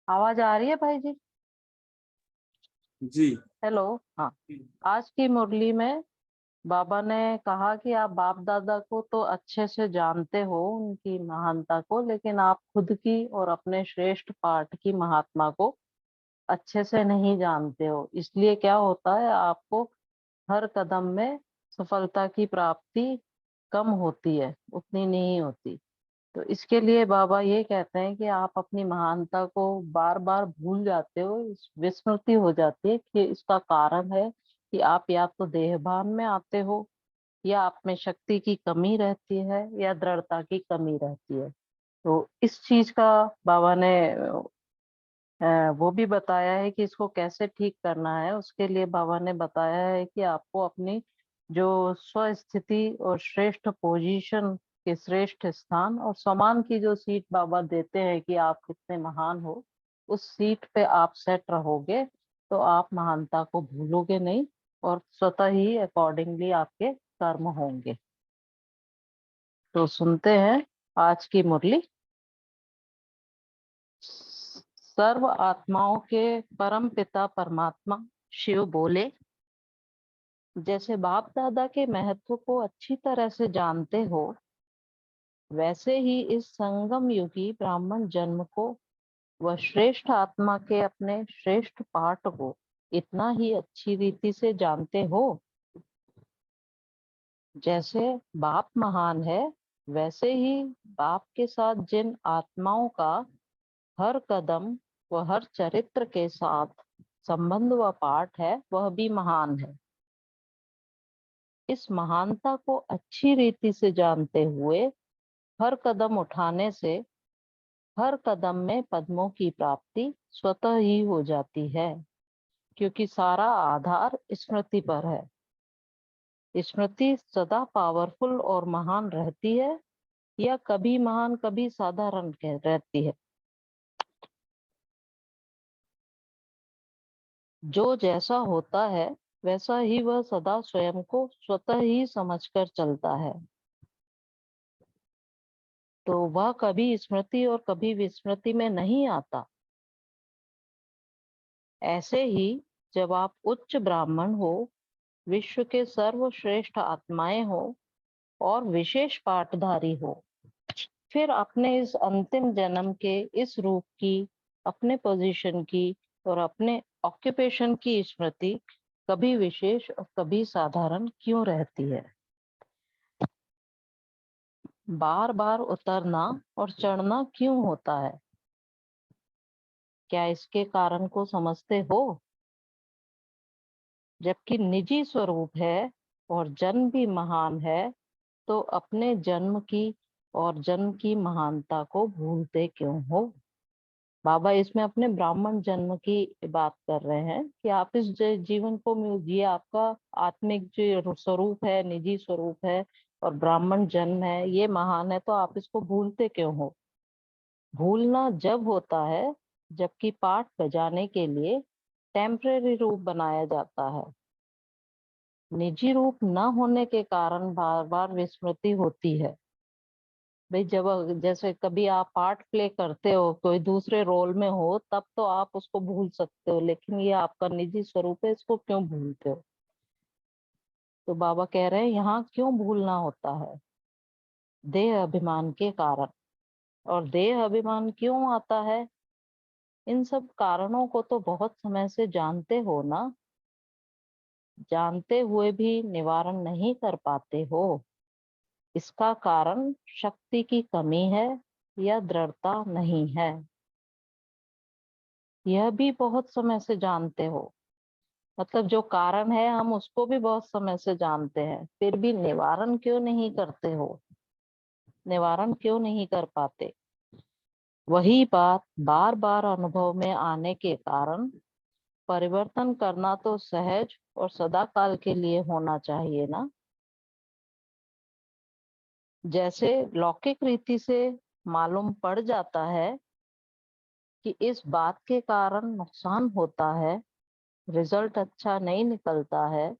आवाज आ रही है भाई जी? जी। हेलो। हाँ। आज की मुरली में बाबा ने कहा कि आप बाप दादा को तो अच्छे से जानते हो, उनकी महानता को, लेकिन आप खुद की और अपने श्रेष्ठ पाठ की महात्मा को अच्छे से नहीं जानते हो। इसलिए क्या होता है, आपको हर कदम में सफलता की प्राप्ति कम होती है, उतनी नहीं होती। तो इसके लिए बाबा ये कहते हैं कि आप अपनी महानता को बार बार भूल जाते हो, विस्मृति हो जाती है कि इसका कारण है कि आप या तो देहभान में आते हो, या आप में शक्ति की कमी रहती है, या दृढ़ता की कमी रहती है। तो इस चीज का बाबा ने वो भी बताया है कि इसको कैसे ठीक करना है। उसके लिए बाबा ने बताया है कि आपको अपनी जो स्वस्थिति और श्रेष्ठ पोजीशन के श्रेष्ठ स्थान और सम्मान की जो सीट बाबा देते हैं कि आप कितने महान हो, उस सीट पे आप सेट रहोगे तो आप महानता को भूलोगे नहीं, और स्वतः ही अकॉर्डिंगली आपके कर्म होंगे। तो सुनते हैं आज की मुरली। सर्व आत्माओं के परम पिता परमात्मा शिव बोले, जैसे बाप दादा के महत्व को अच्छी तरह से जानते हो, वैसे ही इस संगम युगी ब्राह्मण जन्म को व श्रेष्ठ आत्मा के अपने श्रेष्ठ पाठ को इतना ही अच्छी रीति से जानते हो। जैसे बाप महान है, वैसे ही बाप के साथ जिन आत्माओं का हर कदम व हर चरित्र के साथ संबंध व पाठ है, वह भी महान है। इस महानता को अच्छी रीति से जानते हुए हर कदम उठाने से हर कदम में पद्मों की प्राप्ति स्वतः ही हो जाती है, क्योंकि सारा आधार स्मृति पर है। स्मृति सदा पावरफुल और महान रहती है, या कभी महान कभी साधारण रहती है। जो जैसा होता है वैसा ही वह सदा स्वयं को स्वतः ही समझकर चलता है। तो वह कभी स्मृति और कभी विस्मृति में नहीं आता। ऐसे ही जब आप उच्च ब्राह्मण हो, विश्व के सर्वश्रेष्ठ आत्माएं हो और विशेष पाठधारी हो, फिर अपने इस अंतिम जन्म के इस रूप की, अपने पोजीशन की और अपने ऑक्यूपेशन की स्मृति कभी विशेष और कभी साधारण क्यों रहती है? बार बार उतरना और चढ़ना क्यों होता है? क्या इसके कारण को समझते हो? जबकि निजी स्वरूप है और जन्म भी महान है, तो अपने जन्म की और जन्म की महानता को भूलते क्यों हो? बाबा इसमें अपने ब्राह्मण जन्म की बात कर रहे हैं कि आप इस जीवन को ये आपका आत्मिक जो स्वरूप है, निजी स्वरूप है, और ब्राह्मण जन्म है, ये महान है, तो आप इसको भूलते क्यों हो? भूलना जब होता है जबकि पाठ बजाने के लिए टेम्परेरी रूप बनाया जाता है। निजी रूप न होने के कारण बार बार विस्मृति होती है। भाई जब जैसे कभी आप पार्ट प्ले करते हो, कोई दूसरे रोल में हो, तब तो आप उसको भूल सकते हो, लेकिन ये आपका निजी स्वरूप है, इसको क्यों भूलते हो? तो बाबा कह रहे हैं यहाँ क्यों भूलना होता है? देह अभिमान के कारण। और देह अभिमान क्यों आता है? इन सब कारणों को तो बहुत समय से जानते हो ना, जानते हुए भी निवारण नहीं कर पाते हो। इसका कारण शक्ति की कमी है या दृढ़ता नहीं है, यह भी बहुत समय से जानते हो। मतलब जो कारण है हम उसको भी बहुत समय से जानते हैं, फिर भी निवारण क्यों नहीं करते हो? निवारण क्यों नहीं कर पाते? वही बात बार बार अनुभव में आने के कारण परिवर्तन करना तो सहज और सदा काल के लिए होना चाहिए ना। जैसे लौकिक रीति से मालूम पड़ जाता है कि इस बात के कारण नुकसान होता है, रिजल्ट अच्छा नहीं निकलता है,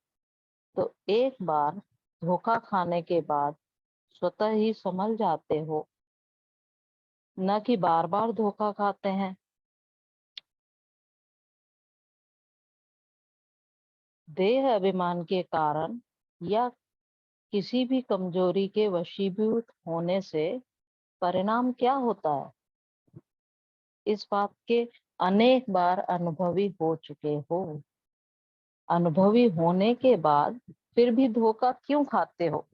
तो एक बार धोखा खाने के बाद स्वतः ही संभल जाते हो, न कि बार बार धोखा खाते हैं। देह अभिमान के कारण या किसी भी कमजोरी के वशीभूत होने से परिणाम क्या होता है, इस बात के अनेक बार अनुभवी हो चुके हो। अनुभवी होने के बाद फिर भी धोखा क्यों खाते हो,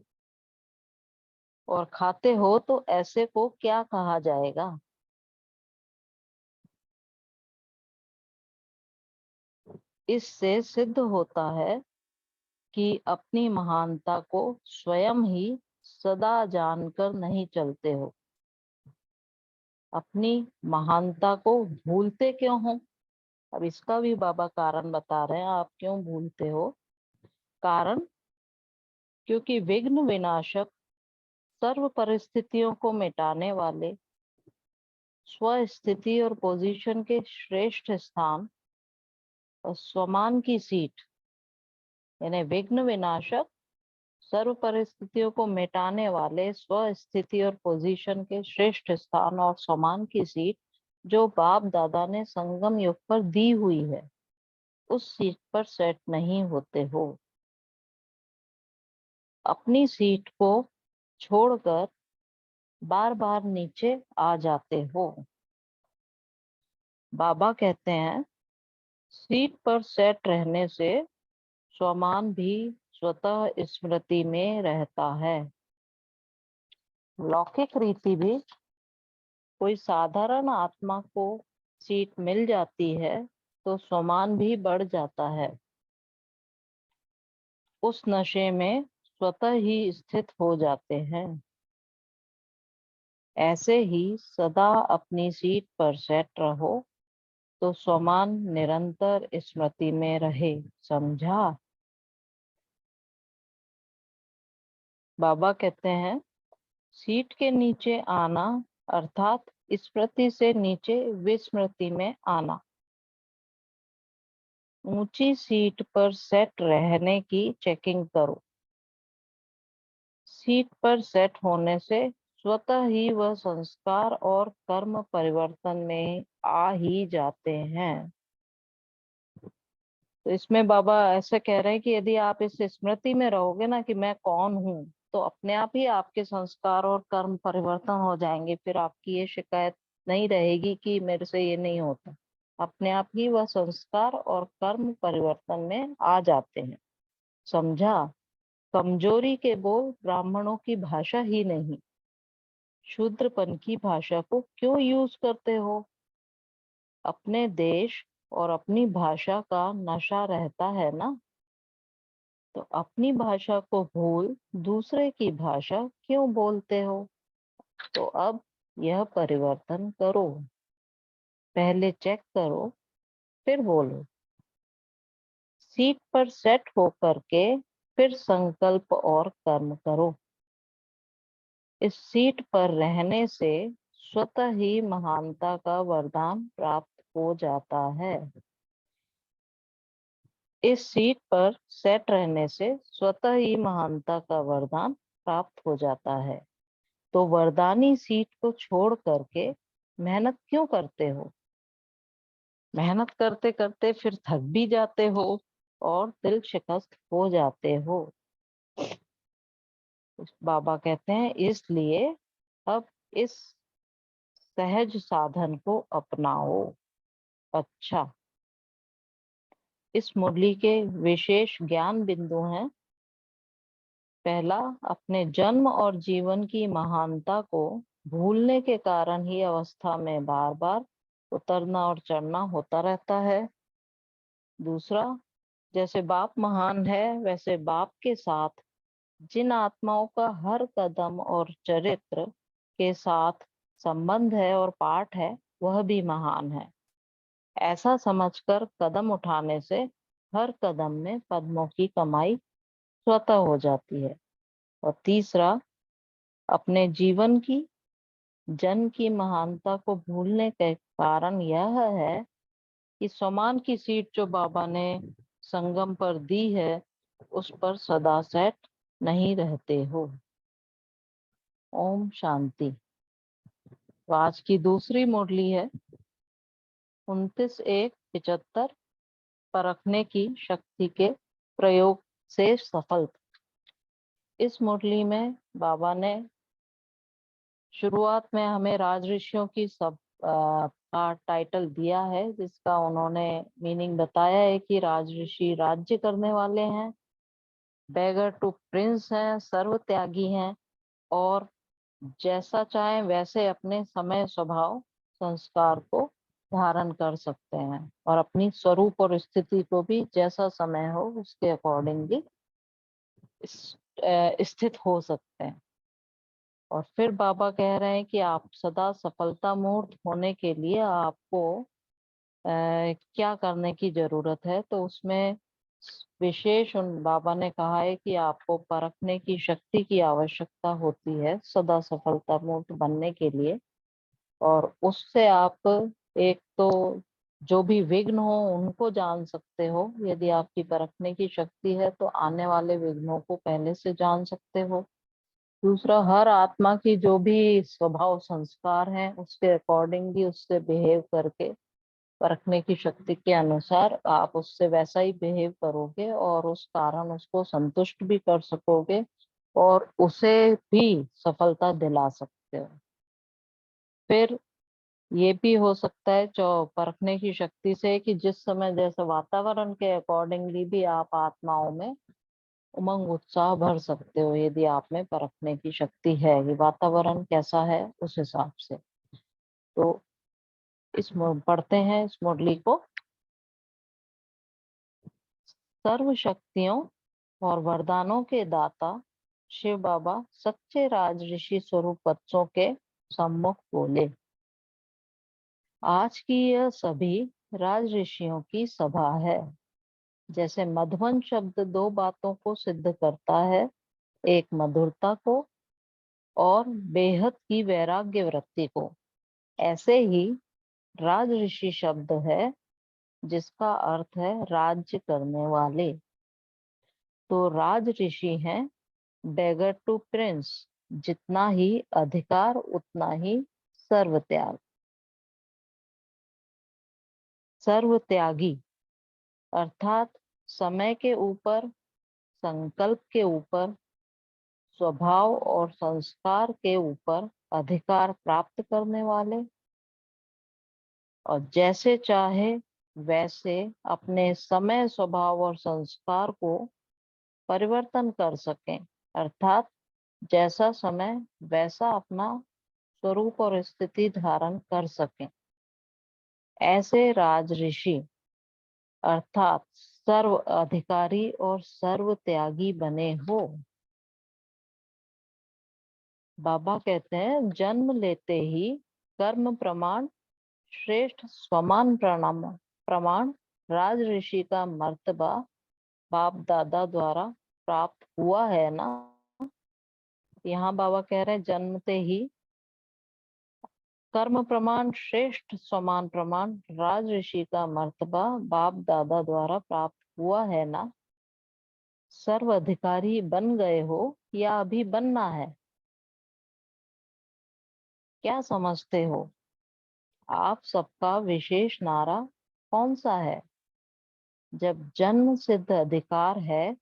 और खाते हो तो ऐसे को क्या कहा जाएगा। इससे सिद्ध होता है कि अपनी महानता को स्वयं ही सदा जानकर नहीं चलते हो। अपनी महानता को भूलते क्यों हो, अब इसका भी बाबा कारण बता रहे हैं, आप क्यों भूलते हो। कारण, क्योंकि विघ्न विनाशक, सर्व परिस्थितियों को मिटाने वाले, स्वस्थिति और पोजीशन के श्रेष्ठ स्थान और स्वमान की सीट, यानी विघ्न विनाशक, सर्व परिस्थितियों को मिटाने वाले, स्वस्थिति और पोजीशन के श्रेष्ठ स्थान और स्वमान की सीट जो बाप दादा ने संगम युग पर दी हुई है, उस सीट पर सेट नहीं होते हो। अपनी सीट को छोड़कर बार बार नीचे आ जाते हो। बाबा कहते हैं, सीट पर सेट रहने से स्वमान भी स्वतः स्मृति में रहता है। लौकिक रीति भी कोई साधारण आत्मा को सीट मिल जाती है तो स्वमान भी बढ़ जाता है, उस नशे में स्वतः ही स्थित हो जाते हैं। ऐसे ही सदा अपनी सीट पर सेट रहो तो स्वमान निरंतर स्मृति में रहे। समझा। बाबा कहते हैं, सीट के नीचे आना अर्थात स्मृति से नीचे विस्मृति में आना। ऊंची सीट पर सेट रहने की चेकिंग करो। सीट पर सेट होने से स्वतः ही वह संस्कार और कर्म परिवर्तन में आ ही जाते हैं। तो इसमें बाबा ऐसे कह रहे हैं कि यदि आप इस स्मृति में रहोगे ना कि मैं कौन हूँ, तो अपने आप ही आपके संस्कार और कर्म परिवर्तन हो जाएंगे। फिर आपकी ये शिकायत नहीं रहेगी कि मेरे से ये नहीं होता। अपने आप ही वह संस्कार और कर्म परिवर्तन में आ जाते हैं। समझा। कमजोरी के बोल ब्राह्मणों की भाषा ही नहीं, शूद्रपन की भाषा को क्यों यूज करते हो। अपने देश और अपनी भाषा का नशा रहता है ना, तो अपनी भाषा को भूल दूसरे की भाषा क्यों बोलते हो। तो अब यह परिवर्तन करो, पहले चेक करो फिर बोलो। सीट पर सेट होकर के फिर संकल्प और कर्म करो। इस सीट पर रहने से स्वतः ही महानता का वरदान प्राप्त हो जाता है। इस सीट पर सेट रहने से स्वतः ही महानता का वरदान प्राप्त हो जाता है। तो वरदानी सीट को छोड़ करके मेहनत क्यों करते हो। मेहनत करते करते फिर थक भी जाते हो और दिल शिकस्त हो जाते हो। बाबा कहते हैं, इसलिए अब इस सहज साधन को अपनाओ। अच्छा, इस मुरली के विशेष ज्ञान बिंदु हैं। पहला, अपने जन्म और जीवन की महानता को भूलने के कारण ही अवस्था में बार बार उतरना और चढ़ना होता रहता है। दूसरा, जैसे बाप महान है वैसे बाप के साथ जिन आत्माओं का हर कदम और चरित्र के साथ संबंध है और पाठ है, वह भी महान है। ऐसा समझकर कदम उठाने से हर कदम में पद्मों की कमाई स्वतः हो जाती है। और तीसरा, अपने जीवन की जन की महानता को भूलने का कारण यह है कि समान की सीट जो बाबा ने संगम पर दी है, उस पर सदा सेट नहीं रहते हो। ओम शांति। तो आज की दूसरी मुरली है 29/1/75, परखने की शक्ति के प्रयोग से सफल। इस मुरली में बाबा ने शुरुआत में हमें राज ऋषियों की सब का टाइटल दिया है, जिसका उन्होंने मीनिंग बताया है कि राज ऋषि राज्य करने वाले हैं, बेगर टू प्रिंस हैं, सर्व त्यागी हैं, और जैसा चाहे वैसे अपने समय स्वभाव संस्कार को धारण कर सकते हैं और अपनी स्वरूप और स्थिति को भी जैसा समय हो उसके अकॉर्डिंगली स्थित हो सकते हैं। और फिर बाबा कह रहे हैं कि आप सदा सफलता मूर्त होने के लिए आपको क्या करने की जरूरत है। तो उसमें विशेष उन बाबा ने कहा है कि आपको परखने की शक्ति की आवश्यकता होती है सदा सफलता मूर्त बनने के लिए। और उससे आप एक तो जो भी विघ्न हो उनको जान सकते हो, यदि आपकी परखने की शक्ति है तो आने वाले विघ्नों को पहले से जान सकते हो। दूसरा, हर आत्मा की जो भी स्वभाव संस्कार हैं उसके अकॉर्डिंगली उससे बिहेव करके परखने की शक्ति के अनुसार आप उससे वैसा ही बिहेव करोगे और उस कारण उसको संतुष्ट भी कर सकोगे और उसे भी सफलता दिला सकते हो। फिर ये भी हो सकता है जो परखने की शक्ति से कि जिस समय जैसे वातावरण के अकॉर्डिंगली भी आप आत्माओं में उमंग उत्साह भर सकते हो, यदि आप में परखने की शक्ति है कि वातावरण कैसा है उस हिसाब से। तो पढ़ते हैं इस मुरली को। सर्व शक्तियों और वरदानों के दाता शिव बाबा सच्चे राज ऋषि स्वरूप बच्चों के सम्मुख बोले, आज की यह सभी राज ऋषियों की सभा है। जैसे मधुबन शब्द दो बातों को सिद्ध करता है, एक मधुरता को और बेहद की वैराग्य वृत्ति को, ऐसे ही राज ऋषि शब्द है जिसका अर्थ है राज्य करने वाले। तो राज ऋषि हैं बेगर टू प्रिंस, जितना ही अधिकार उतना ही सर्व त्याग। सर्व त्यागी अर्थात समय के ऊपर, संकल्प के ऊपर, स्वभाव और संस्कार के ऊपर अधिकार प्राप्त करने वाले और जैसे चाहे वैसे अपने समय स्वभाव और संस्कार को परिवर्तन कर सकें, अर्थात जैसा समय वैसा अपना स्वरूप और स्थिति धारण कर सकें, ऐसे राज ऋषि अर्थात सर्व अधिकारी और सर्व त्यागी बने हो। बाबा कहते हैं जन्म लेते ही कर्म प्रमाण श्रेष्ठ स्वमान प्रमाण राज ऋषि का मर्तबा बाप दादा द्वारा प्राप्त हुआ है ना। यहाँ बाबा कह रहे हैं जन्मते ही कर्म प्रमाण श्रेष्ठ समान प्रमाण राज ऋषि का मर्तबा बाप दादा द्वारा प्राप्त हुआ है ना। सर्व अधिकारी बन गए हो या अभी बनना है, क्या समझते हो? आप सबका विशेष नारा कौन सा है? जब जन्म सिद्ध अधिकार है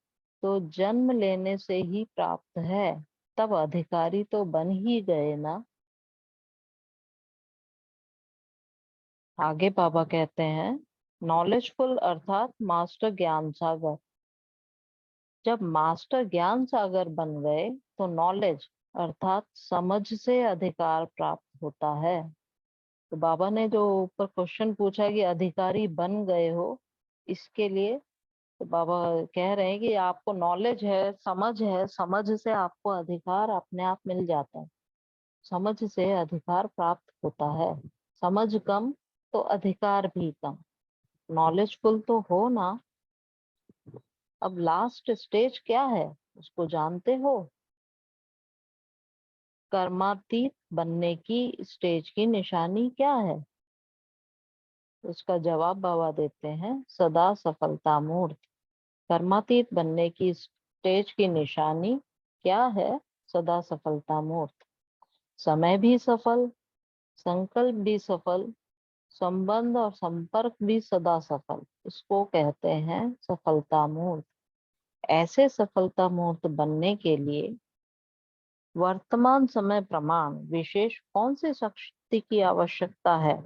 तो जन्म लेने से ही प्राप्त है, तब अधिकारी तो बन ही गए ना। आगे बाबा कहते हैं नॉलेजफुल अर्थात मास्टर ज्ञान सागर। जब मास्टर ज्ञान सागर बन गए तो नॉलेज अर्थात समझ से अधिकार प्राप्त होता है। तो बाबा ने जो ऊपर क्वेश्चन पूछा कि अधिकारी बन गए हो, इसके लिए तो बाबा कह रहे हैं कि आपको नॉलेज है, समझ से आपको अधिकार अपने आप मिल जाता है, समझ से अधिकार प्राप्त होता है। समझ कम तो अधिकार भी कम। नॉलेजफुल तो हो ना। अब लास्ट स्टेज क्या है उसको जानते हो? कर्मातीत बनने की स्टेज की निशानी क्या है? उसका जवाब बाबा देते हैं सदा सफलता मूर्त। कर्मातीत बनने की स्टेज की निशानी क्या है? सदा सफलता मूर्त। समय भी सफल, संकल्प भी सफल, संबंध और संपर्क भी सदा सफल, इसको कहते हैं सफलता मूर्त। ऐसे सफलता मूर्त बनने के लिए वर्तमान समय प्रमाण विशेष कौन सी शक्ति की आवश्यकता है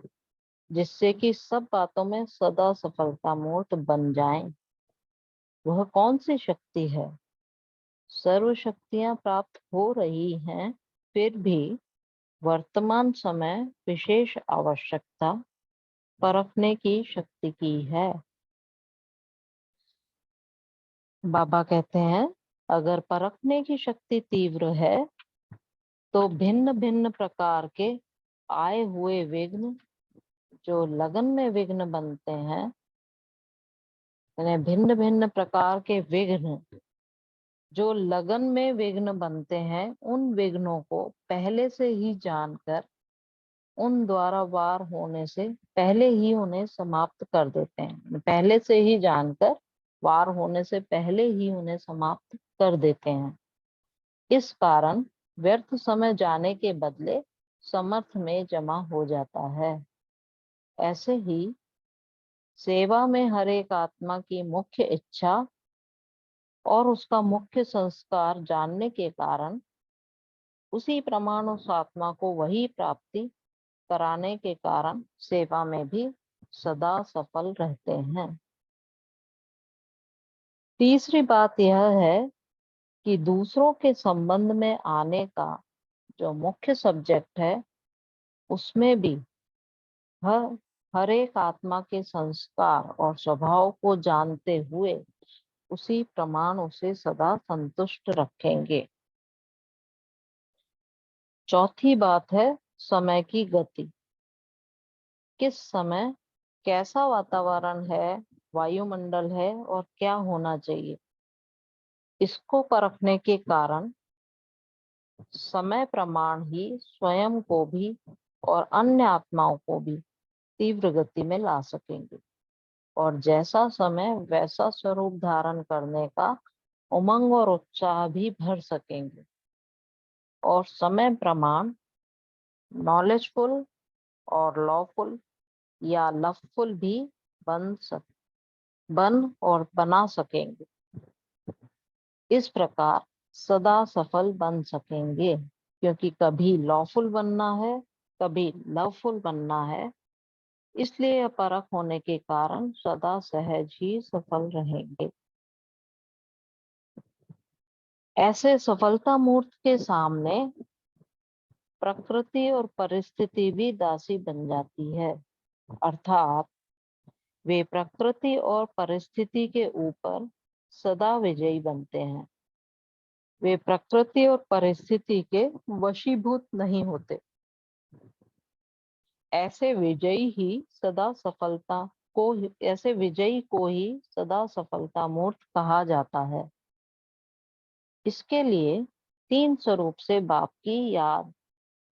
जिससे कि सब बातों में सदा सफलता मूर्त बन जाएं? वह कौन सी शक्ति है? सर्व शक्तियां प्राप्त हो रही हैं, फिर भी वर्तमान समय विशेष आवश्यकता परखने की शक्ति की है। बाबा कहते हैं, अगर परखने की शक्ति तीव्र है तो भिन्न भिन्न प्रकार के आए हुए विघ्न जो लगन में विघ्न बनते हैं, यानी भिन्न भिन्न प्रकार के विघ्न जो लगन में विघ्न बनते हैं, उन विघ्नों को पहले से ही जानकर उन द्वारा वार होने से पहले ही उन्हें समाप्त कर देते हैं। पहले से ही जानकर वार होने से पहले ही उन्हें समाप्त कर देते हैं। इस कारण व्यर्थ समय जाने के बदले समर्थ में जमा हो जाता है। ऐसे ही सेवा में हर एक आत्मा की मुख्य इच्छा और उसका मुख्य संस्कार जानने के कारण उसी प्रमाण उस आत्मा को वही प्राप्ति कराने के कारण सेवा में भी सदा सफल रहते हैं। तीसरी बात यह है कि दूसरों के संबंध में आने का जो मुख्य सब्जेक्ट है, उसमें भी हर एक आत्मा के संस्कार और स्वभाव को जानते हुए उसी प्रमाण उसे सदा संतुष्ट रखेंगे। चौथी बात है समय की गति। किस समय कैसा वातावरण है, वायुमंडल है और क्या होना चाहिए, इसको परखने के कारण समय प्रमाण ही स्वयं को भी और अन्य आत्माओं को भी तीव्र गति में ला सकेंगे और जैसा समय वैसा स्वरूप धारण करने का उमंग और उत्साह भी भर सकेंगे और समय प्रमाण नॉलेजफुल और लॉफुल या लवफुल भी बन और बना सकेंगे। इस प्रकार सदा सफल बन सकेंगे, क्योंकि कभी लॉफुल बनना है, कभी लवफुल बनना है। इसलिए यह परख होने के कारण सदा सहज ही सफल रहेंगे। ऐसे सफलता मूर्त के सामने प्रकृति और परिस्थिति भी दासी बन जाती है, अर्थात वे प्रकृति और परिस्थिति के ऊपर सदा विजयी बनते हैं। वे प्रकृति और परिस्थिति के वशीभूत नहीं होते। ऐसे विजयी को ही सदा सफलता मूर्त कहा जाता है। इसके लिए 3 स्वरूप से बाप की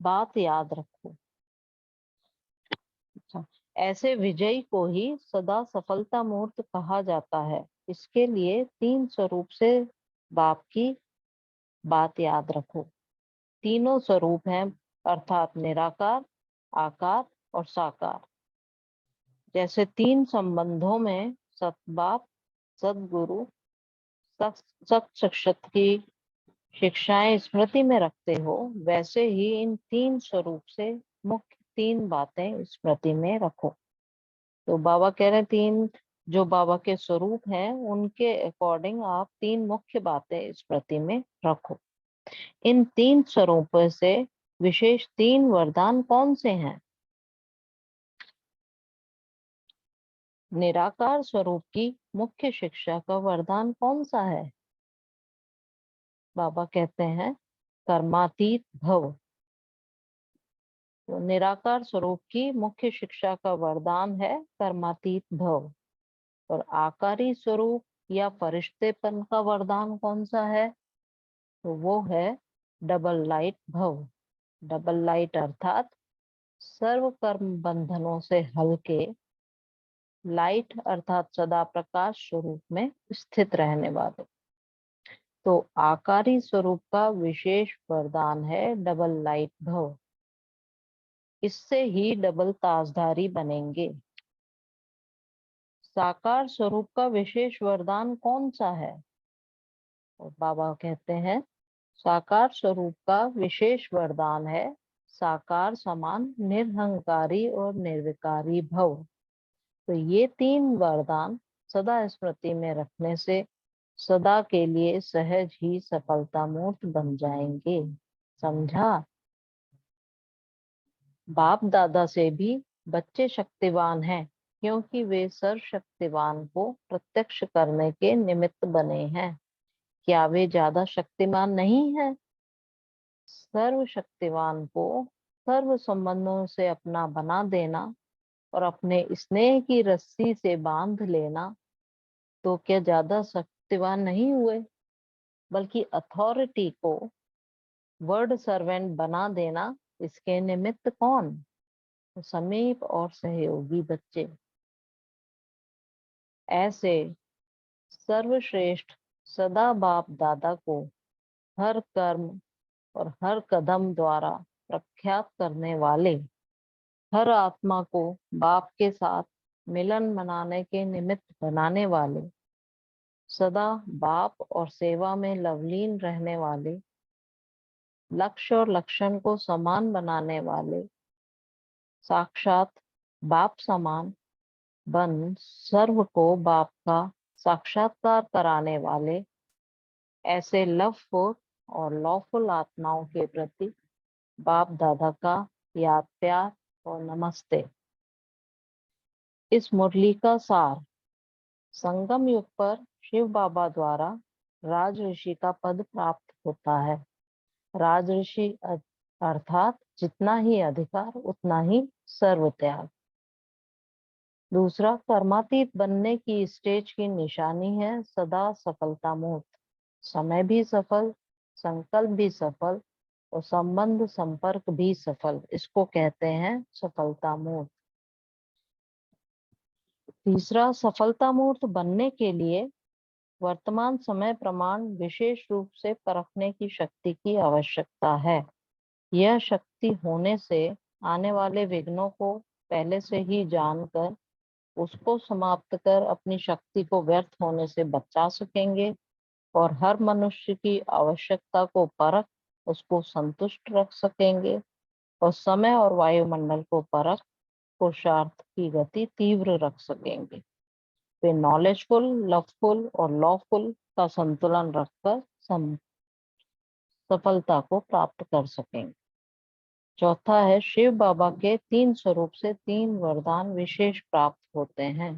बात याद रखो। अच्छा, ऐसे विजयी को ही सदा सफलता मूर्त कहा जाता है। इसके लिए 3 स्वरूप से बाप की बात याद रखो। तीनों स्वरूप हैं, अर्थात निराकार, आकार और साकार। जैसे 3 संबंधों में सतबाप, सदगुरु, सत शिक्षक की शिक्षाएं स्मृति में रखते हो, वैसे ही इन 3 स्वरूप से मुख्य 3 बातें स्मृति में रखो। तो बाबा कह रहे 3 जो बाबा के स्वरूप हैं, उनके अकॉर्डिंग आप 3 मुख्य बातें स्मृति में रखो। इन 3 स्वरूपों से विशेष 3 वरदान कौन से हैं? निराकार स्वरूप की मुख्य शिक्षा का वरदान कौन सा है? बाबा कहते हैं कर्मातीत भव। तो निराकार स्वरूप की मुख्य शिक्षा का वरदान है कर्मातीत भव। और आकारी स्वरूप या फरिश्तेपन का वरदान कौन सा है? तो वो है डबल लाइट भव। डबल लाइट अर्थात सर्व कर्म बंधनों से हल्के, लाइट अर्थात सदा प्रकाश स्वरूप में स्थित रहने वाले। तो आकारी स्वरूप का विशेष वरदान है डबल लाइट भव। इससे ही डबल ताजधारी बनेंगे। साकार स्वरूप का विशेष वरदान कौन सा है? और बाबा कहते हैं साकार स्वरूप का विशेष वरदान है साकार समान निरहंकारी और निर्विकारी भव। तो ये तीन वरदान सदा स्मृति में रखने से सदा के लिए सहज ही सफलता मूर्त बन जाएंगे। समझा? बाप दादा से भी बच्चे शक्तिवान हैं क्योंकि वे सर्वशक्तिवान को प्रत्यक्ष करने के निमित्त बने हैं। क्या वे ज्यादा शक्तिमान नहीं है? सर्वशक्तिवान को सर्व संबंधों से अपना बना देना और अपने स्नेह की रस्सी से बांध लेना, तो क्या ज्यादा शक्तिवान नहीं हुए? बल्कि अथॉरिटी को वर्ड सर्वेंट बना देना, इसके निमित्त कौन? तो समीप और सहयोगी बच्चे। ऐसे सर्वश्रेष्ठ सदा बाप दादा को हर कर्म और हर कदम द्वारा प्रख्यात करने वाले, हर आत्मा को बाप के साथ मिलन मनाने के निमित्त बनाने वाले, सदा बाप और सेवा में लवलीन रहने वाले, लक्ष्य और लक्षण को समान बनाने वाले, साक्षात बाप समान बन सर्व को बाप का साक्षात्कार कराने वाले, ऐसे लवफुल और लॉफुल आत्माओं के प्रति बाप दादा का याद प्यार और नमस्ते। इस मुरली का सार संगम युग पर शिव बाबा द्वारा राज ऋषि का पद प्राप्त होता है। राज ऋषि अर्थात जितना ही अधिकार उतना ही सर्व त्याग। दूसरा, कर्मातीत बनने की स्टेज की निशानी है सदा सफलता मूर्त। समय भी सफल, संकल्प भी सफल और संबंध संपर्क भी सफल, इसको कहते हैं सफलता मूर्त। तीसरा, सफलता मूर्त बनने के लिए वर्तमान समय प्रमाण विशेष रूप से परखने की शक्ति की आवश्यकता है। यह शक्ति होने से आने वाले विघ्नों को पहले से ही जानकर उसको समाप्त कर अपनी शक्ति को व्यर्थ होने से बचा सकेंगे और हर मनुष्य की आवश्यकता को परख उसको संतुष्ट रख सकेंगे और समय और वायुमंडल को परख पुरुषार्थ की गति तीव्र रख सकेंगे। वे नॉलेजफुल, लवफुल और लॉफुल का संतुलन रखकर सफलता को प्राप्त कर सकेंगे। चौथा है शिव बाबा के तीन स्वरूप से तीन वरदान विशेष प्राप्त होते हैं।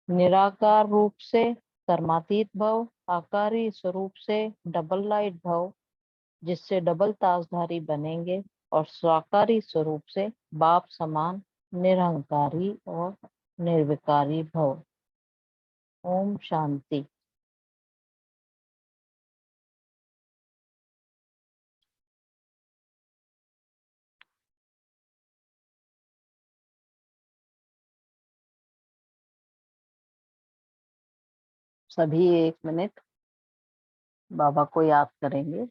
निराकार रूप से कर्मातीत भव, आकारी स्वरूप से डबल लाइट भव जिससे डबल ताजधारी बनेंगे, और स्वाकारी स्वरूप से बाप समान निरहंकारी और निर्विकारी भव। ओम शांति। सभी 1 मिनट बाबा को याद करेंगे।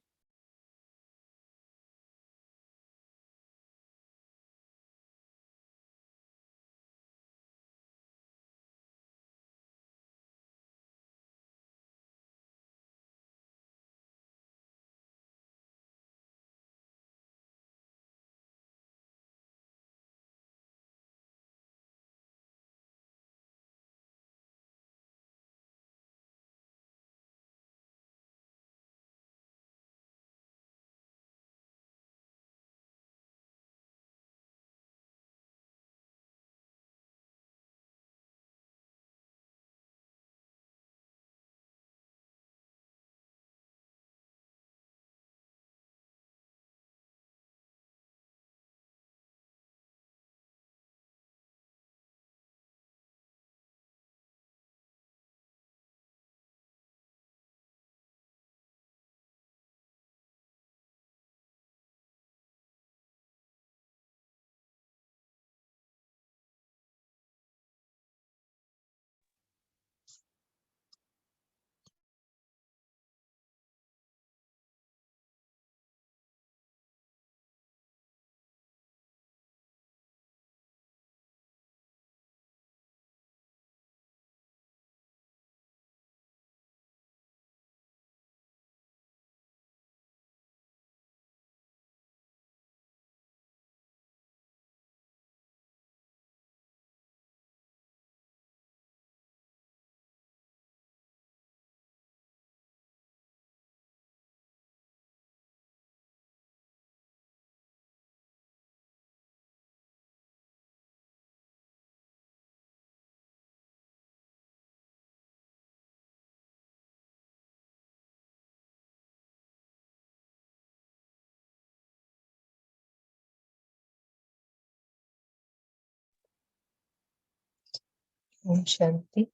ओम शांति।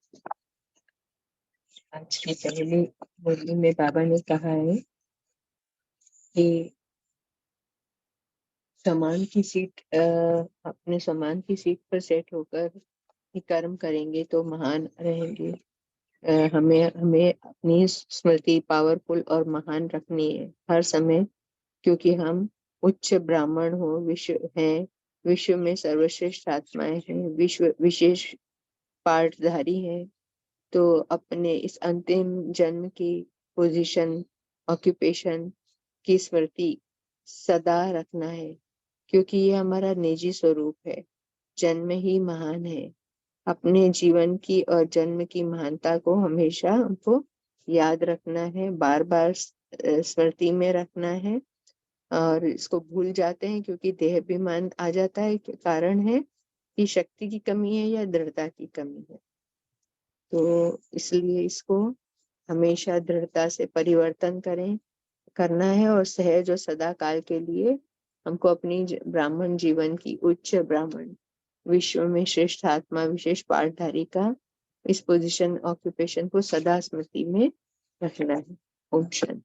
आज की पहली मुरली में बाबा ने कहा है कि समान की सीट अपने समान की सीट पर सेट होकर ही कर्म करेंगे तो महान रहेंगे। हमें हमें अपनी स्मृति पावरफुल और महान रखनी है हर समय, क्योंकि हम उच्च ब्राह्मण हो विश्व हैं, विश्व में सर्वश्रेष्ठ आत्माएं हैं, विश्व विशेष पाठधारी हैं। तो अपने इस अंतिम जन्म की पोजीशन ऑक्यूपेशन की स्मृति सदा रखना है, क्योंकि ये हमारा निजी स्वरूप है। जन्म ही महान है। अपने जीवन की और जन्म की महानता को हमेशा हमको याद रखना है, बार बार स्मृति में रखना है। और इसको भूल जाते हैं क्योंकि देहाभिमान आ जाता है। कारण है कि शक्ति की कमी है या दृढ़ता की कमी है। तो इसलिए इसको हमेशा दृढ़ता से परिवर्तन करना है और सहज और सदा काल के लिए हमको अपनी ब्राह्मण जीवन की उच्च ब्राह्मण विश्व में श्रेष्ठ आत्मा विशेष पाठधारी का इस पोजीशन ऑक्यूपेशन को सदा स्मृति में रखना है। ओम शांति।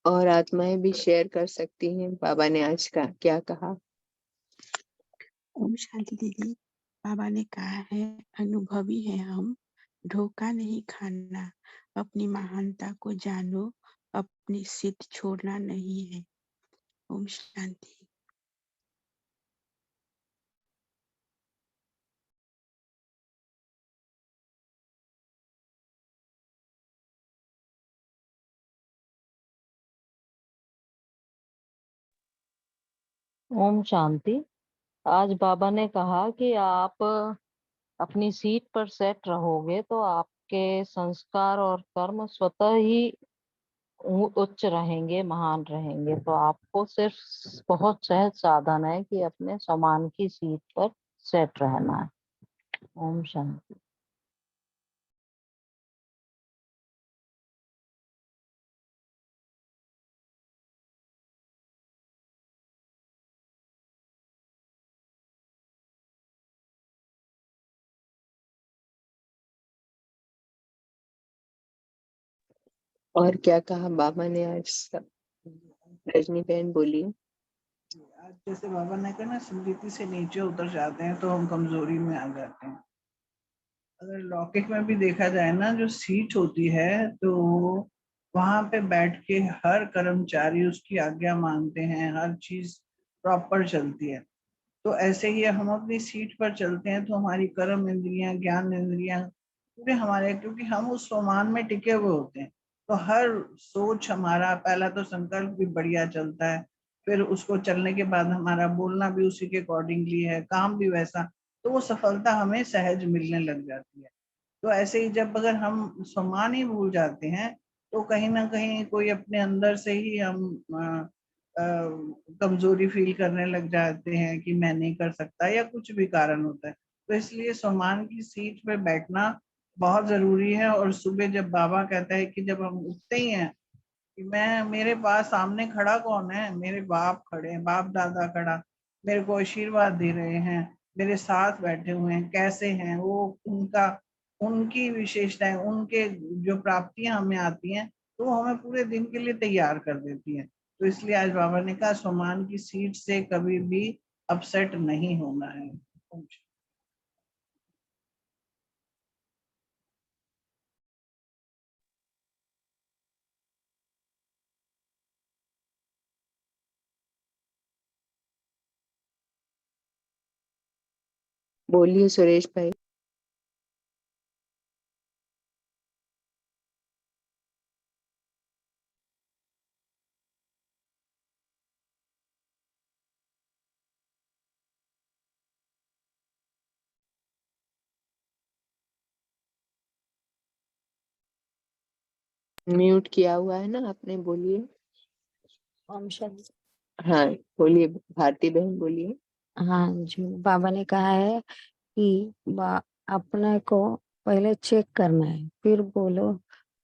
और आत्माएं भी शेयर कर सकती हैं बाबा ने आज का क्या कहा। ओम शांति दीदी। बाबा ने कहा है अनुभवी है हम, धोखा नहीं खाना, अपनी महानता को जानो, अपनी सिद्ध छोड़ना नहीं है। ओम शांति। ओम शांति। आज बाबा ने कहा कि आप अपनी सीट पर सेट रहोगे तो आपके संस्कार और कर्म स्वतः ही उच्च रहेंगे, महान रहेंगे। तो आपको सिर्फ बहुत सहज साधन है कि अपने समान की सीट पर सेट रहना है। ओम शांति। और क्या कहा बाबा ने आज सब। रजनी बहन बोलिए। आज जैसे बाबा ने कहा ना, स्मृति से नीचे उतर जाते हैं तो हम कमजोरी में आ जाते हैं। अगर लौकिक में भी देखा जाए ना, जो सीट होती है तो वहां पे बैठ के हर कर्मचारी उसकी आज्ञा मानते हैं, हर चीज प्रॉपर चलती है। तो ऐसे ही हम अपनी सीट पर चलते हैं तो हमारी कर्म इंद्रियां ज्ञान इंद्रियां पूरे हमारे, क्योंकि हम उस स्वमान में टिके हुए होते हैं। तो हर सोच हमारा पहला तो संकल्प भी बढ़िया चलता है, फिर उसको चलने के बाद हमारा बोलना भी उसी के अकॉर्डिंगली है, काम भी वैसा। तो वो सफलता हमें सहज मिलने लग जाती है। तो ऐसे ही जब अगर हम सम्मान ही भूल जाते हैं तो कहीं ना कहीं कोई अपने अंदर से ही हम कमजोरी फील करने लग जाते हैं कि मैं नहीं कर सकता, या कुछ भी कारण होता है। तो इसलिए सम्मान की सीट पे बैठना बहुत जरूरी है। और सुबह जब बाबा कहता है कि जब हम उठते ही हैं कि मैं, मेरे पास सामने खड़ा कौन है, मेरे बाप खड़े हैं, बाप दादा खड़ा मेरे को आशीर्वाद दे रहे हैं, मेरे साथ बैठे हुए हैं, कैसे हैं वो, उनका उनकी विशेषताएं, उनके जो प्राप्तियां हमें आती हैं तो वो हमें पूरे दिन के लिए तैयार कर देती हैं। तो इसलिए आज बाबा ने कहा सम्मान की सीट से कभी भी अपसेट नहीं होना है। बोलिए सुरेश भाई। म्यूट किया हुआ है ना आपने, बोलिए। ओम शांति। हाँ बोलिए, भारती बहन बोलिए। हाँ जी, बाबा ने कहा है कि अपने को पहले चेक करना है, फिर बोलो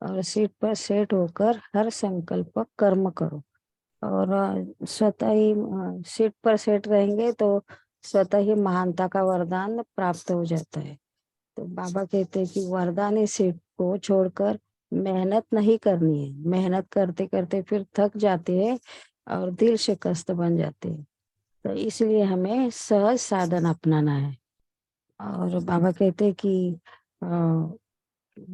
और सीट पर सेट होकर हर संकल्प कर्म करो। और स्वतः ही सीट पर सेट रहेंगे तो स्वतः ही महानता का वरदान प्राप्त हो जाता है। तो बाबा कहते हैं कि वरदानी सीट को छोड़कर मेहनत नहीं करनी है। मेहनत करते करते फिर थक जाते हैं और दिल शिकस्त बन जाते हैं। तो इसलिए हमें सहज साधन अपनाना है। और बाबा कहते हैं कि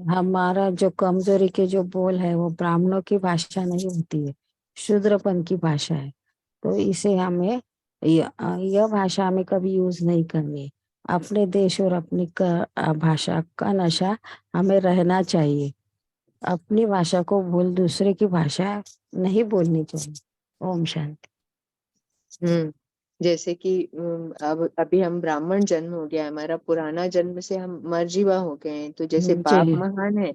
हमारा जो कमजोरी के जो बोल है वो ब्राह्मणों की भाषा नहीं होती है, शूद्रपन की भाषा है। तो इसे हमें यह भाषा हमें कभी यूज नहीं करनी। अपने देश और अपनी भाषा का नशा हमें रहना चाहिए। अपनी भाषा को भूल दूसरे की भाषा नहीं बोलनी चाहिए। ओम शांति। जैसे कि अब अभी हम ब्राह्मण जन्म हो गया, हमारा पुराना जन्म से हम मर्जीवा हो गए हैं, तो जैसे बाप जी, महान है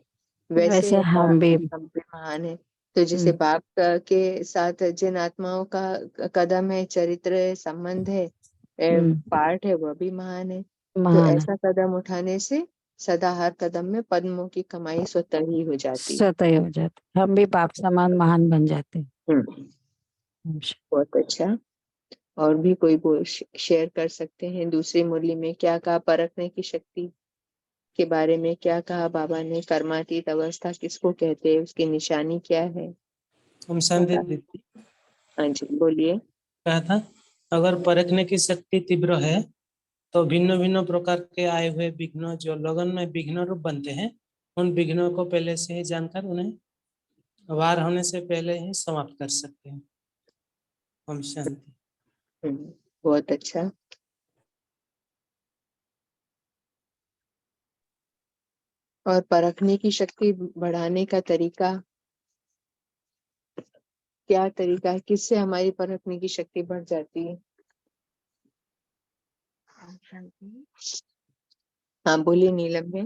वैसे वैसे हम भी। हम भी महान है। तो जैसे बाप के साथ जिन आत्माओं का कदम है, चरित्र है, संबंध है, पार्ट है, वह भी महान है। तो महान है, ऐसा कदम उठाने से सदा हर कदम में पद्मों की कमाई स्वतः ही हो जाती है। सतह हो जाते, हम भी बाप समान महान बन जाते हैं। हम्म, ओम शांति। बहुत अच्छा। और भी कोई शेयर कर सकते हैं? दूसरी मुरली में क्या कहा? परखने की शक्ति के बारे में क्या कहा बाबा ने? कर्मातीत अवस्था किसको कहते हैं? उसकी निशानी क्या है? हम शांति दीदी हाँ जी, बोलिए। कहा था, अगर परखने की शक्ति तीव्र है तो भिन्न भिन्न प्रकार के आए हुए विघ्न जो लगन में विघ्न रूप बनते हैं, उन विघ्नों को पहले से ही जानकर उन्हें वार होने से पहले ही समाप्त कर सकते हैं। हम शांति। बहुत अच्छा। और परखने की शक्ति बढ़ाने का तरीका क्या? तरीका है किससे हमारी परखने की शक्ति बढ़ जाती है? ओम शांति। हाँ बोलिए नीलम है।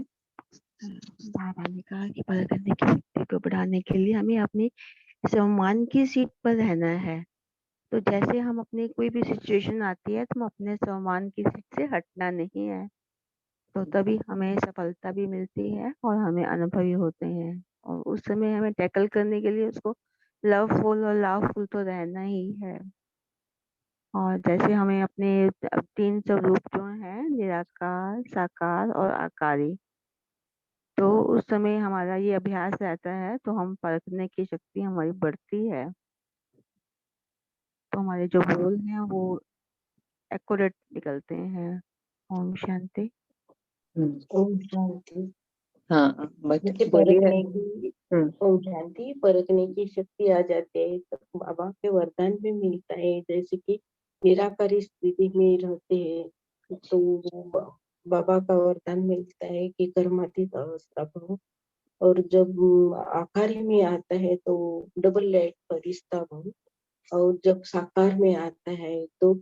बाबा ने कहा कि परख करने की शक्ति को बढ़ाने के लिए हमें अपनी सम्मान की सीट पर रहना है। तो जैसे हम अपनी कोई भी सिचुएशन आती है तो हम अपने सम्मान की सीट से हटना नहीं है। तो तभी हमें सफलता भी मिलती है और हमें अनुभवी होते हैं। और उस समय हमें टैकल करने के लिए उसको लवफुल और लवफुल तो रहना ही है। और जैसे हमें अपने 3 स्वरूप जो हैं, निराकार, साकार और आकारी, तो उस समय हमारा ये अभ्यास रहता है तो हम परखने की शक्ति हमारी बढ़ती है। तो हमारे जो बोल हैं वो एक्यूरेट निकलते हैं। ओम शांति। ओम शांति। हाँ जैसे बोलिए। परखने की हम्म ओम शांति, परखने की शक्ति आ जाती है तो बाबा के वरदान भी मिलता है। जैसे कि निराकारी स्थिति में रहते हैं तो बाबा का वरदान मिलता है कि कर्मातीत अवस्था भव। और जब आकारी में आता है तो डबल लाइट फरिश्ता भव। और जब साकार में आता है तो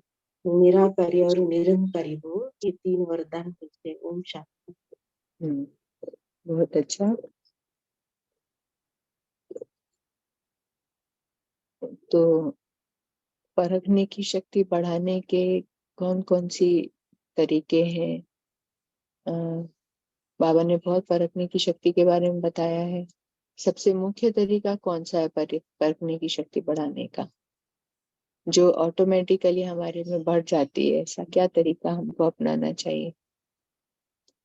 निराकारी और निरंकारी भव। ये 3 वरदान मिलते हैं। ओम शांति। बहुत अच्छा। तो परखने की शक्ति बढ़ाने के कौन कौन सी तरीके हैं? बाबा ने बहुत परखने की शक्ति के बारे में बताया है। सबसे मुख्य तरीका कौन सा है परखने की शक्ति बढ़ाने का, जो ऑटोमेटिकली हमारे में बढ़ जाती है? ऐसा क्या तरीका हमको अपनाना चाहिए?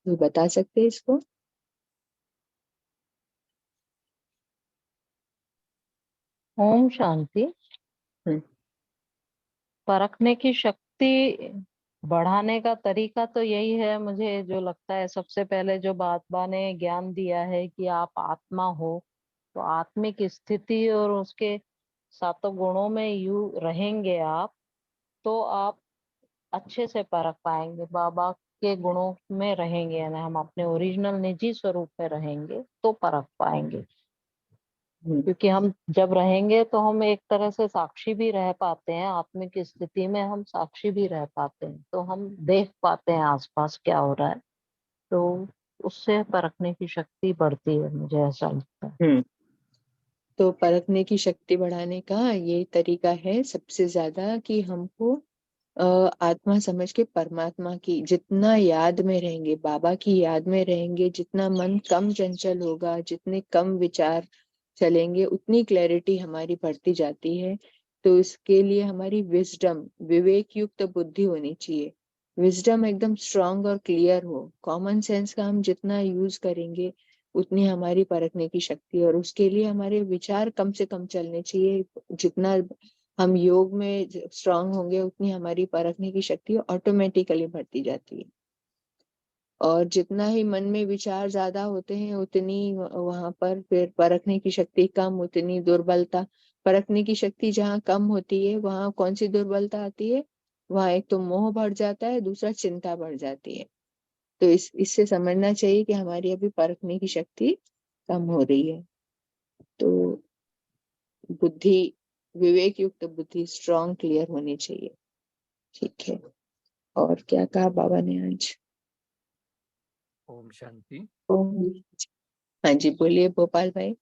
कोई बता सकते हैं इसको? ओम शांति। हम्म परखने की शक्ति बढ़ाने का तरीका तो यही है, मुझे जो लगता है सबसे पहले जो बाबा ने ज्ञान दिया है कि आप आत्मा हो, तो आत्मिक स्थिति और उसके सातों गुणों में यू रहेंगे आप, तो आप अच्छे से परख पाएंगे। बाबा के गुणों में रहेंगे, यानी हम अपने ओरिजिनल निजी स्वरूप में रहेंगे तो परख पाएंगे। क्योंकि हम जब रहेंगे तो हम एक तरह से साक्षी भी रह पाते हैं, आत्मिक स्थिति में हम साक्षी भी रह पाते हैं, तो हम देख पाते हैं आसपास क्या हो रहा है, तो उससे परखने की शक्ति बढ़ती है, मुझे ऐसा लगता है। तो परखने की शक्ति बढ़ाने का ये तरीका है सबसे ज्यादा कि हमको आत्मा समझ के परमात्मा की जितना याद में रहेंगे, बाबा की याद में रहेंगे, जितना मन कम चंचल होगा, जितने कम विचार चलेंगे, उतनी क्लैरिटी हमारी बढ़ती जाती है। तो इसके लिए हमारी विजडम, विवेक युक्त बुद्धि होनी चाहिए। विजडम एकदम स्ट्रांग और क्लियर हो। कॉमन सेंस का हम जितना यूज करेंगे उतनी हमारी परखने की शक्ति, और उसके लिए हमारे विचार कम से कम चलने चाहिए। जितना हम योग में स्ट्रांग होंगे उतनी हमारी परखने की शक्ति ऑटोमेटिकली बढ़ती जाती है। और जितना ही मन में विचार ज्यादा होते हैं उतनी वहां पर फिर परखने की शक्ति कम, उतनी दुर्बलता। परखने की शक्ति जहाँ कम होती है वहां कौन सी दुर्बलता आती है? वहां एक तो मोह बढ़ जाता है, दूसरा चिंता बढ़ जाती है। तो इससे समझना चाहिए कि हमारी अभी परखने की शक्ति कम हो रही है। तो बुद्धि, विवेक युक्त बुद्धि स्ट्रांग क्लियर होनी चाहिए। ठीक है, और क्या कहा बाबा ने आज? ओम शांति। ओम, हाँ जी बोलिए भोपाल भाई।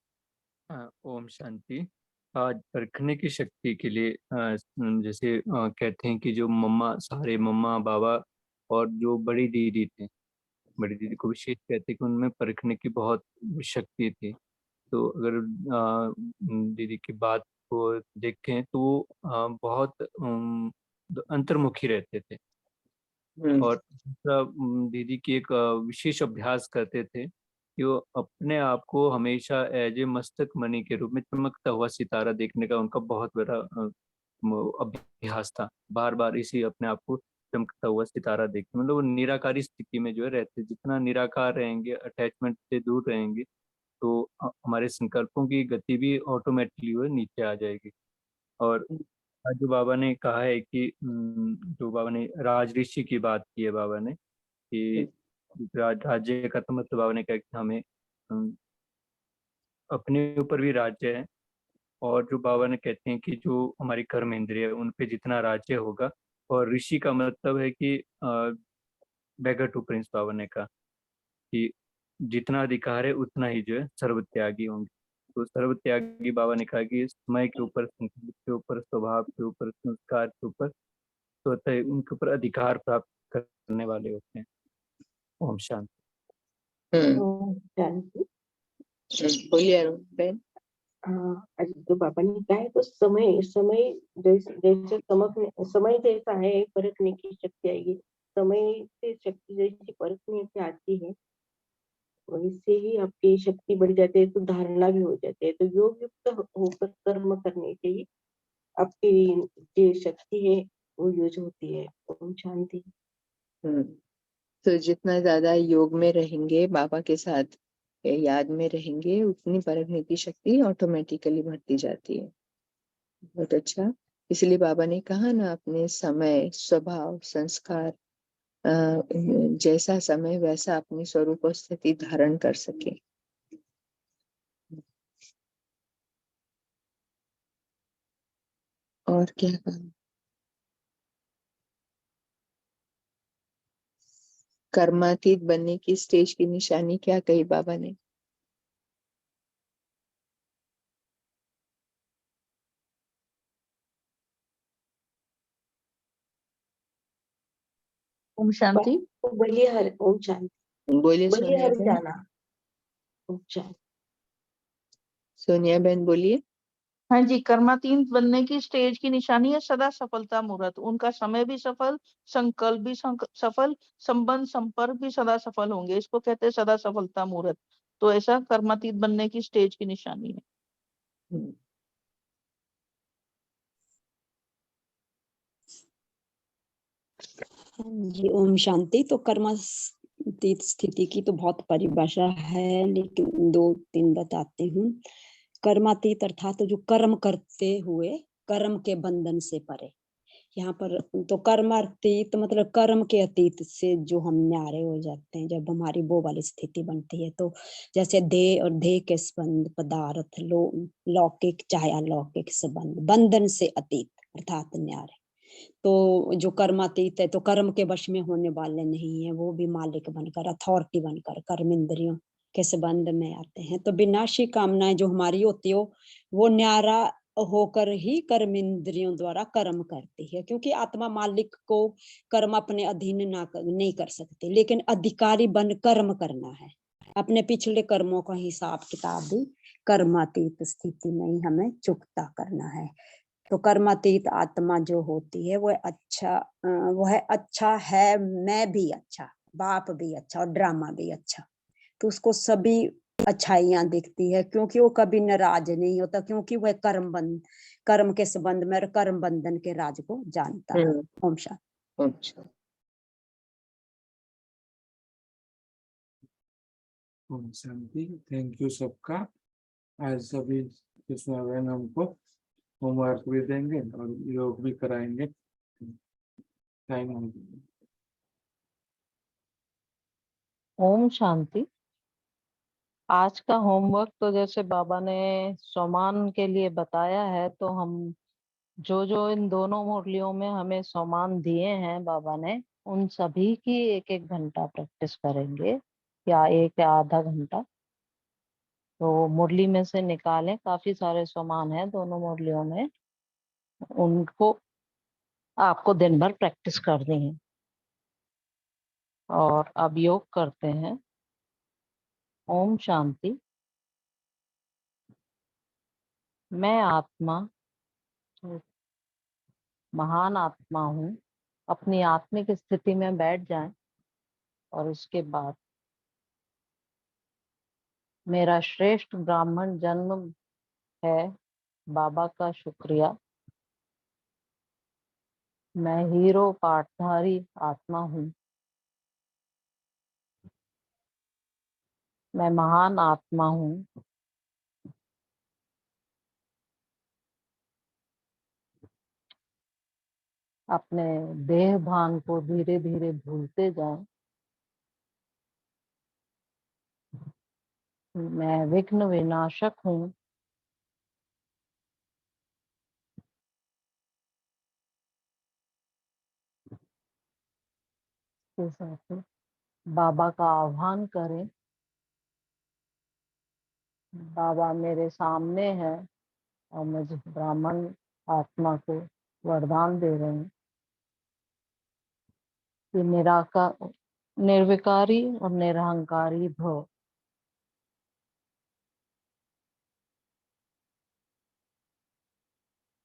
ओम शांति। आज परखने की शक्ति के लिए जैसे कहते हैं कि जो मम्मा, सारे मम्मा बाबा और जो बड़ी दीदी थे, बड़ी दीदी को विशेष कहते हैं कि उनमें परखने की बहुत शक्ति थी। तो अगर दीदी की बात को देखें तो वो बहुत अंतर्मुखी रहते थे। और दूसरा, दीदी की एक विशेष अभ्यास करते थे कि वो अपने आप को हमेशा एज ए मस्तक मणि के रूप में चमकता हुआ सितारा देखने का उनका बहुत बड़ा अभ्यास था। बार बार इसी अपने आप को चमकता हुआ सितारा देखते, मतलब वो निराकारी स्थिति में जो है रहते। जितना निराकार रहेंगे, अटैचमेंट से दूर रहेंगे, तो हमारे संकल्पों की गति भी ऑटोमेटिकली वो नीचे आ जाएगी। और आज जो बाबा ने कहा है कि जो बाबा ने राज ऋषि की बात की है, बाबा ने कि राज्य का, तो मतलब बाबा ने कहा कि हमें अपने ऊपर भी राज्य है। और जो बाबा ने कहते हैं कि जो हमारी कर्म इंद्रिय है उन पे जितना राज्य होगा, और ऋषि का मतलब है कि बेगर टू प्रिंस, बाबा ने कहा कि जितना अधिकार है उतना ही जो है सर्वत्यागी होंगे। तो सर्वत्यागी बाबा ने कहा कि समय के ऊपर, संकल्प के ऊपर, स्वभाव के ऊपर, संस्कार के ऊपर, स्वतः उनके ऊपर अधिकार प्राप्त करने वाले होते हैं। ओम शांति। हम्म, शांति। बोलिए अरुण बहन। हाँ, आज जो बाबा ने कहा है तो समय समय जैसे जैसे समय जैसा है परखने की शक्ति आएगी। समय से शक्ति जैसी परखने की आती है वैसे ही आपकी शक्ति बढ़ जाती है, तो धारणा भी हो जाती है। तो योग युक्त होकर कर्म करने के लिए आपकी जो शक्ति है वो यूज होती है। ओम शांति। तो जितना ज्यादा योग में रहेंगे, बाबा के साथ याद में रहेंगे, उतनी परखने की शक्ति ऑटोमेटिकली बढ़ती जाती है। बहुत अच्छा। इसलिए बाबा ने कहा ना, अपने समय, स्वभाव, संस्कार, जैसा समय वैसा अपनी स्वरूप स्थिति धारण कर सके। और क्या कहा? कर्मातीत बनने की स्टेज की निशानी क्या कही बाबा ने? ओम शांति। बोलिए हर ओम शांति। बोलिए बोलिए सोनिया हर बहन। जाना। ओम शांति। सोनिया बहन बोलिए। हाँ जी, कर्मातीत बनने की स्टेज की निशानी है सदा सफलता मुहूर्त। उनका समय भी सफल, संकल्प भी सफल, संबंध संपर्क भी सदा सफल होंगे। इसको कहते हैं सदा सफलता मुहूर्त। तो ऐसा कर्मातीत बनने की स्टेज की निशानी है। जी ओम शांति। तो कर्मातीत स्थिति की तो बहुत परिभाषा है, लेकिन 2-3 बताती हूँ। कर्मातीत अर्थात तो जो कर्म करते हुए कर्म के बंधन से परे। यहाँ पर तो कर्मातीत मतलब कर्म के अतीत से जो हम न्यारे हो जाते हैं, जब हमारी वो वाली स्थिति बनती है। तो जैसे देह और देह के संबंध, पदार्थ, लौकिक चाहे अलौकिक संबंध, बंधन से अतीत अर्थात न्यारे। तो जो कर्मातीत है तो कर्म के वश में होने वाले नहीं है, वो भी मालिक बनकर, अथॉरिटी बनकर कर्म इंद्रियों के संबंध में आते हैं। तो विनाशी कामनाएं जो हमारी होती हो वो न्यारा होकर ही कर्म इंद्रियों द्वारा कर्म करती है, क्योंकि आत्मा मालिक को कर्म अपने अधीन नहीं कर सकती, लेकिन अधिकारी बन कर्म करना है। अपने पिछले कर्मों का हिसाब किताब भी कर्मातीत स्थिति में ही हमें चुकता करना है। तो कर्मातीत आत्मा जो होती है वह अच्छा है, मैं भी अच्छा, बाप भी अच्छा और ड्रामा भी अच्छा। तो उसको सभी अच्छाइयां दिखती है, क्योंकि वो कभी नाराज नहीं होता, क्योंकि वह कर्म के संबंध में और कर्म बंधन के राज को जानता है। ओम शांति। अच्छा, ओम शांति। थैंक यू सबका। आज सभी कृष्णा बहन हमको होमवर्क भी देंगे और योग भी कराएंगे। Thank you. ओम शांति। आज का होमवर्क तो जैसे बाबा ने सोमान के लिए बताया है, तो हम जो जो इन दोनों मुरलियों में हमें सोमान दिए हैं बाबा ने, उन सभी की एक एक घंटा प्रैक्टिस करेंगे या एक या आधा घंटा। तो मुरली में से निकालें, काफी सारे सोमान हैं दोनों मुरलियों में, उनको आपको दिन भर प्रैक्टिस करनी है। और अब योग करते हैं। ओम शांति। मैं आत्मा, महान आत्मा हूँ। अपनी आत्मिक स्थिति में बैठ जाएं और उसके बाद मेरा श्रेष्ठ ब्राह्मण जन्म है, बाबा का शुक्रिया। मैं हीरो पाठधारी आत्मा हूँ। मैं महान आत्मा हूँ। अपने देह भान को धीरे धीरे भूलते जाएं। मैं विघ्न विनाशक हूँ। के साथ बाबा का आह्वान करें। बाबा मेरे सामने है और मुझे ब्राह्मण आत्मा को वरदान दे रहे हैं कि निर्विकारी और निरहंकारी भव।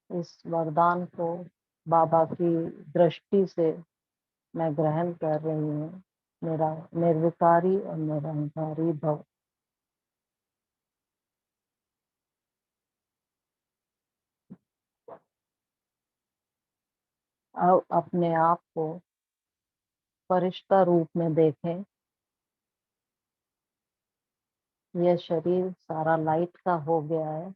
इस वरदान को बाबा की दृष्टि से मैं ग्रहण कर रही हूँ। मेरा निर्विकारी और निरहंकारी भव। अब अपने आप को फरिश्ता रूप में देखें। यह शरीर सारा लाइट का हो गया है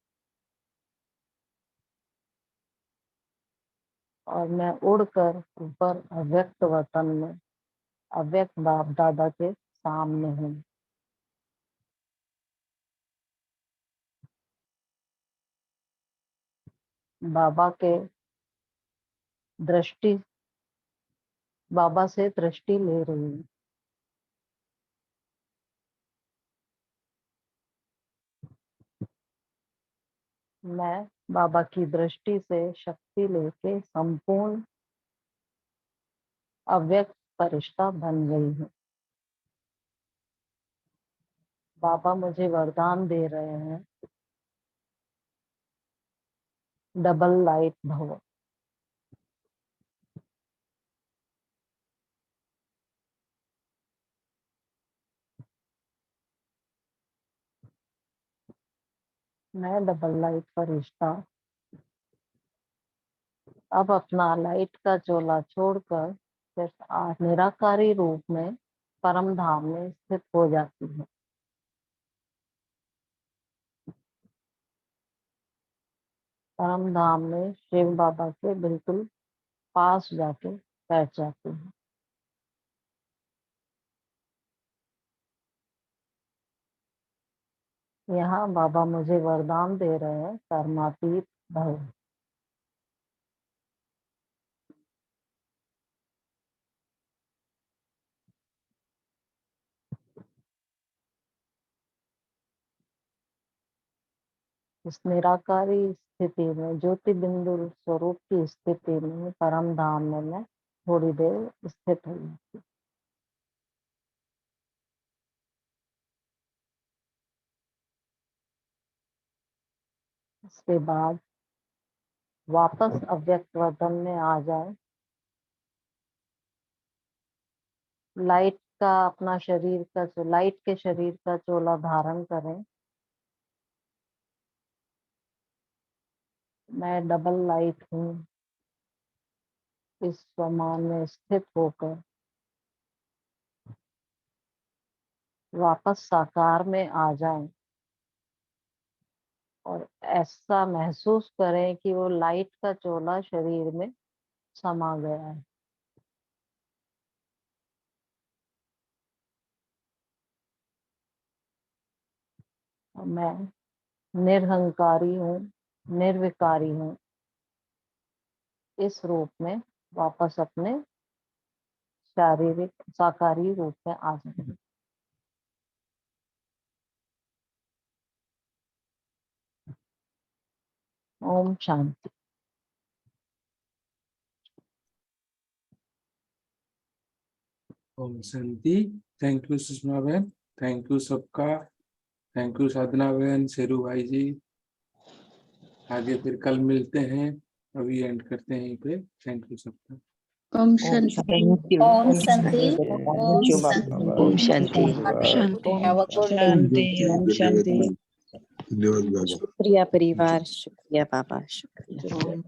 और मैं उड़कर ऊपर अव्यक्त वतन में अव्यक्त बाप दादा के सामने हूँ। बाबा के दृष्टि, बाबा से दृष्टि ले रही हूँ। मैं बाबा की दृष्टि से शक्ति लेके संपूर्ण अव्यक्त फरिश्ता बन गई हूँ। बाबा मुझे वरदान दे रहे हैं, डबल लाइट भव। मैं डबल लाइट फरिश्ता अब अपना लाइट का चोला छोड़कर सिर्फ निराकारी रूप में परम धाम में स्थित हो जाती हूँ। परम धाम में शिव बाबा के बिल्कुल पास जाके बैठ जाती हूँ। यहाँ बाबा मुझे वरदान दे रहे हैं, कर्मातीत भव। इस निराकारी स्थिति में, ज्योति बिंदु स्वरूप की स्थिति में, परम धाम में मैं थोड़ी देर स्थित हुई थी। इसके बाद वापस अव्यक्त वतन में आ जाए, लाइट का अपना शरीर का, लाइट के शरीर का चोला धारण करें। मैं डबल लाइट हूँ, इस स्वमान में स्थित होकर वापस साकार में आ जाएं और ऐसा महसूस करें कि वो लाइट का चोला शरीर में समा गया है। और मैं निरहंकारी हूँ, निर्विकारी हूँ, इस रूप में वापस अपने शारीरिक साकारी रूप में आ जाए। ओम शांति। ओम शांति। थैंक यू सुषमा बहन, थैंक यू सबका, थैंक यू साधना बहन, शेरू भाई जी। आगे फिर कल मिलते हैं, अभी एंड करते हैं यहीं पे। थैंक यू सबका। ओम शांति। Thank you. ओम शांति। ओम जो शांति। ओम शांति। शांति। Have a good day. शांति। ओम शांति। धन्यवाद बाबा। शुक्रिया परिवार, शुक्रिया बाबा, शुक्रिया। ओम